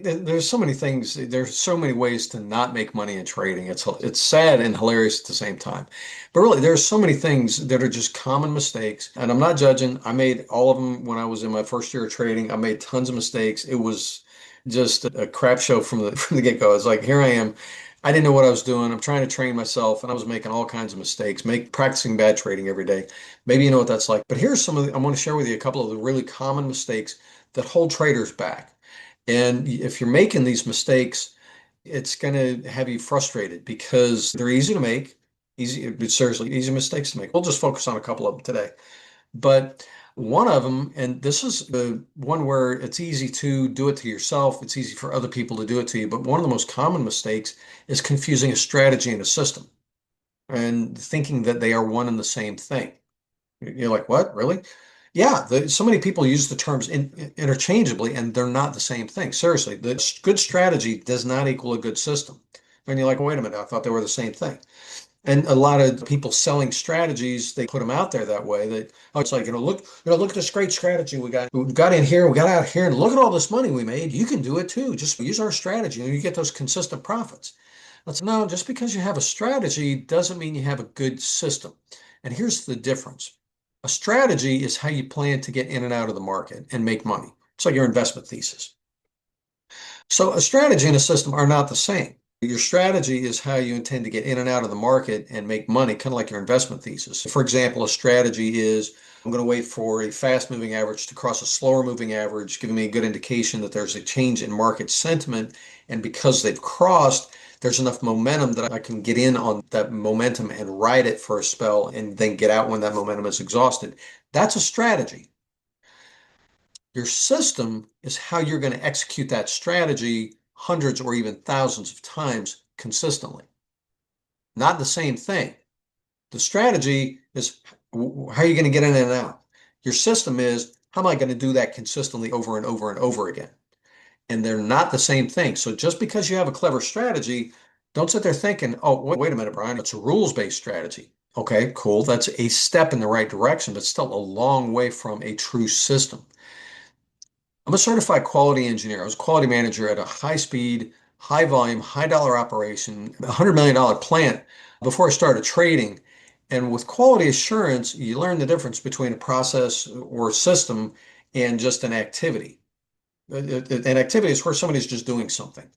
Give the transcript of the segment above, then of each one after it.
There's so many things. There's so many ways to not make money in trading. It's sad and hilarious at the same time. But really, there's so many things that are just common mistakes. And I'm not judging. I made all of them when I was in my first year of trading. I made tons of mistakes. It was just a crap show from the from the get-go. It's like here I am. I didn't know what I was doing. I'm trying to train myself, and I was making all kinds of mistakes, practicing bad trading every day. Maybe you know what that's like. But here's some of I want to share with you a couple of the really common mistakes that hold traders back. And if you're making these mistakes, it's going to have you frustrated because they're easy to make, seriously, easy mistakes to make. We'll just focus on a couple of them today. But one of them, and this is the one where it's easy to do it to yourself, it's easy for other people to do it to you. But one of the most common mistakes is confusing a strategy and a system and thinking that they are one and the same thing. You're like, what? Really? Yeah, so many people use the terms interchangeably, and they're not the same thing. Seriously, the good strategy does not equal a good system. And you're like, wait a minute, I thought they were the same thing. And a lot of people selling strategies, they put them out there that way. That oh, it's like, look at this great strategy we got in here, we got out here, and look at all this money we made. You can do it too. Just use our strategy, and you get those consistent profits. Let's no, just because you have a strategy doesn't mean you have a good system. And here's the difference. A strategy is how you plan to get in and out of the market and make money. It's like your investment thesis. So a strategy and a system are not the same. Your strategy is how you intend to get in and out of the market and make money, kind of like your investment thesis. For example, a strategy is I'm going to wait for a fast moving average to cross a slower moving average, giving me a good indication that there's a change in market sentiment. And because they've crossed, there's enough momentum that I can get in on that momentum and ride it for a spell and then get out when that momentum is exhausted. That's a strategy. Your system is how you're going to execute that strategy hundreds or even thousands of times consistently. Not the same thing. The strategy is how are you going to get in and out? Your system is how am I going to do that consistently over and over and over again? And they're not the same thing. So just because you have a clever strategy, don't sit there thinking, oh, wait a minute, Brian, it's a rules-based strategy. Okay, cool. That's a step in the right direction, but still a long way from a true system. I'm a certified quality engineer. I was a quality manager at a high speed, high volume, high dollar operation, $100 million plant before I started trading. And with quality assurance, you learn the difference between a process or a system and just an activity. An activity is where somebody's just doing something.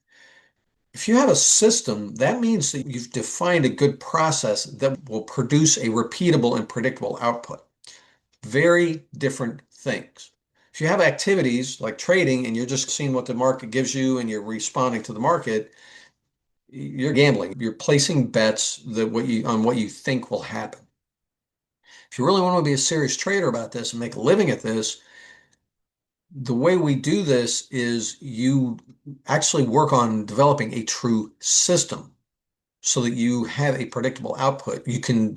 If you have a system, that means that you've defined a good process that will produce a repeatable and predictable output. Very different things. If you have activities like trading and you're just seeing what the market gives you and you're responding to the market, you're gambling. You're placing bets that what you think will happen. If you really want to be a serious trader about this and make a living at this, the way we do this is you actually work on developing a true system so that you have a predictable output. You can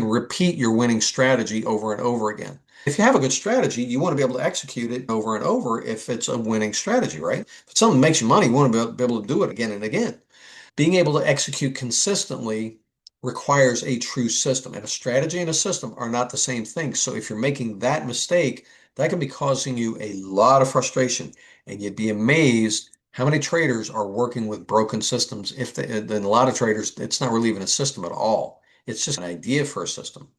repeat your winning strategy over and over again. If you have a good strategy, you want to be able to execute it over and over if it's a winning strategy, right? If something makes you money, you want to be able to do it again and again. Being able to execute consistently requires a true system, and a strategy and a system are not the same thing. So if you're making that mistake, that can be causing you a lot of frustration, and you'd be amazed how many traders are working with broken systems. Then a lot of traders, it's not really even a system at all. It's just an idea for a system.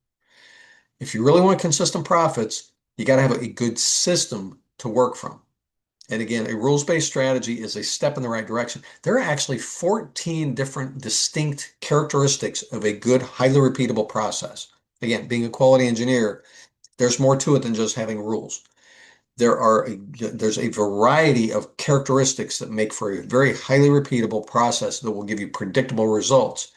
If you really want consistent profits, you got to have a good system to work from. And again, a rules-based strategy is a step in the right direction. There are actually 14 different distinct characteristics of a good, highly repeatable process. Again, being a quality engineer, there's more to it than just having rules. There's a variety of characteristics that make for a very highly repeatable process that will give you predictable results.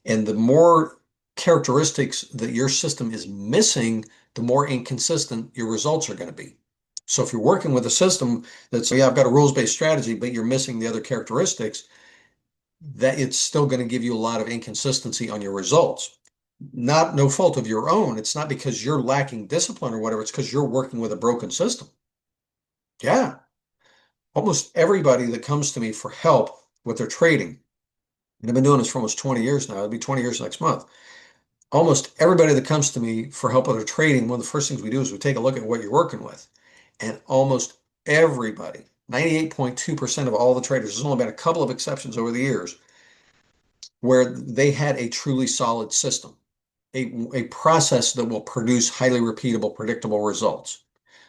And the more characteristics that your system is missing, the more inconsistent your results are going to be. So if you're working with a system that's, yeah, I've got a rules-based strategy, but you're missing the other characteristics, that it's still going to give you a lot of inconsistency on your results. Not no fault of your own. It's not because you're lacking discipline or whatever. It's because you're working with a broken system. Yeah. Almost everybody that comes to me for help with their trading, and I've been doing this for almost 20 years now. It'll be 20 years next month. Almost everybody that comes to me for help with their trading, one of the first things we do is we take a look at what you're working with. And almost everybody 98.2% of all the traders, there's only been a couple of exceptions over the years, where they had a truly solid system, a process that will produce highly repeatable, predictable results.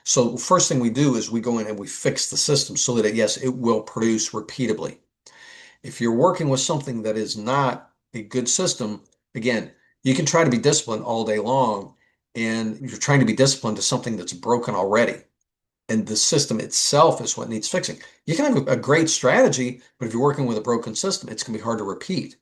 So the first thing we do is we go in and we fix the system so that yes, it will produce repeatably. If you're working with something that is not a good system, again, you can try to be disciplined all day long, and you're trying to be disciplined to something that's broken already. And the system itself is what needs fixing. You can have a great strategy, but if you're working with a broken system, it's going to be hard to repeat.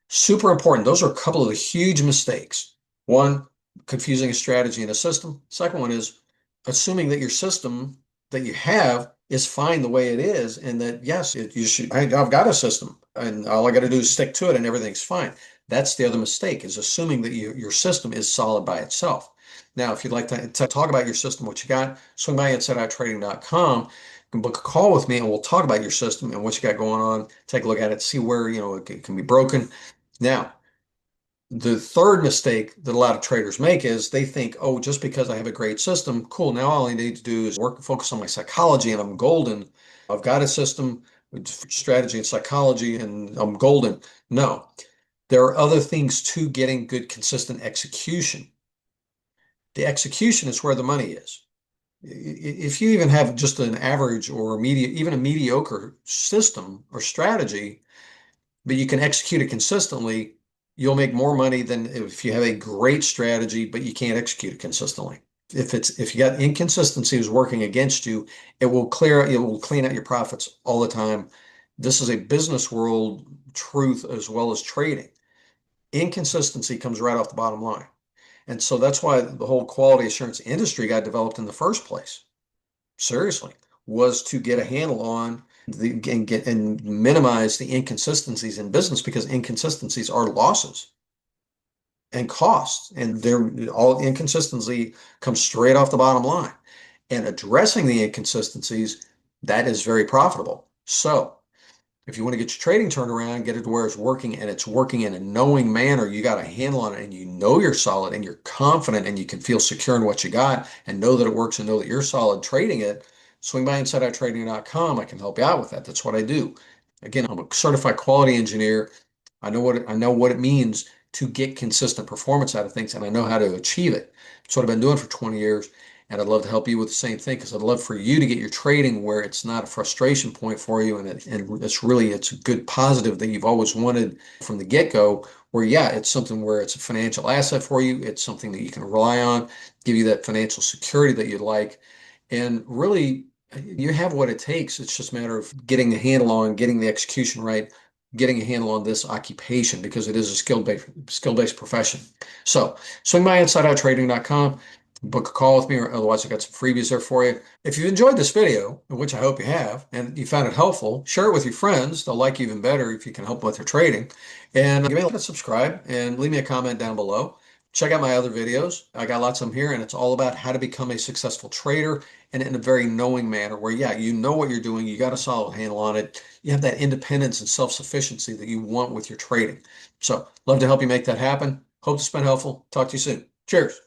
Super important. Those are a couple of the huge mistakes. One, confusing a strategy and a system. Second one is assuming that your system that you have is fine the way it is, and that yes, you should. I've got a system, and all I got to do is stick to it, and everything's fine. That's the other mistake, is assuming that your system is solid by itself. Now, if you'd like to talk about your system, what you got, swing by insideouttrading.com. You can book a call with me, and we'll talk about your system and what you got going on. Take a look at it, see where it can be broken. Now, the third mistake that a lot of traders make is they think, oh, just because I have a great system, cool, now all I need to do is focus on my psychology and I'm golden. I've got a system with strategy and psychology and I'm golden. No, there are other things to getting good, consistent execution. The execution is where the money is. If you even have just an average or even a mediocre system or strategy, but you can execute it consistently, you'll make more money than if you have a great strategy, but you can't execute it consistently. If you got inconsistencies working against you, it will clean out your profits all the time. This is a business world truth as well as trading. Inconsistency comes right off the bottom line. And so that's why the whole quality assurance industry got developed in the first place. Seriously, was to get a handle on and minimize the inconsistencies in business, because inconsistencies are losses and costs, and they're all inconsistency comes straight off the bottom line. And addressing the inconsistencies, that is very profitable. So if you want to get your trading turned around, get it to where it's working, and it's working in a knowing manner, you got a handle on it, and you know you're solid and you're confident and you can feel secure in what you got and know that it works and know that you're solid trading it, swing by insideouttrading.com. I can help you out with that. That's what I do. Again, I'm a certified quality engineer. I know what it means to get consistent performance out of things, and I know how to achieve it. That's what I've been doing for 20 years. And I'd love to help you with the same thing, because I'd love for you to get your trading where it's not a frustration point for you, and it's a good positive that you've always wanted from the get-go, where yeah, it's something where it's a financial asset for you, it's something that you can rely on, give you that financial security that you'd like, and really you have what it takes. It's just a matter of getting the handle on, getting the execution right, getting a handle on this occupation, because it is a skill-based profession. So swing by insideouttrading.com. Book a call with me, or otherwise I got some freebies there for you. If you've enjoyed this video, which I hope you have, and you found it helpful, share it with your friends. They'll like you even better if you can help them with their trading. And give me a subscribe and leave me a comment down below. Check out my other videos. I got lots of them here, and it's all about how to become a successful trader, and in a very knowing manner where, yeah, you know what you're doing. You got a solid handle on it. You have that independence and self-sufficiency that you want with your trading. So love to help you make that happen. Hope this has been helpful. Talk to you soon. Cheers.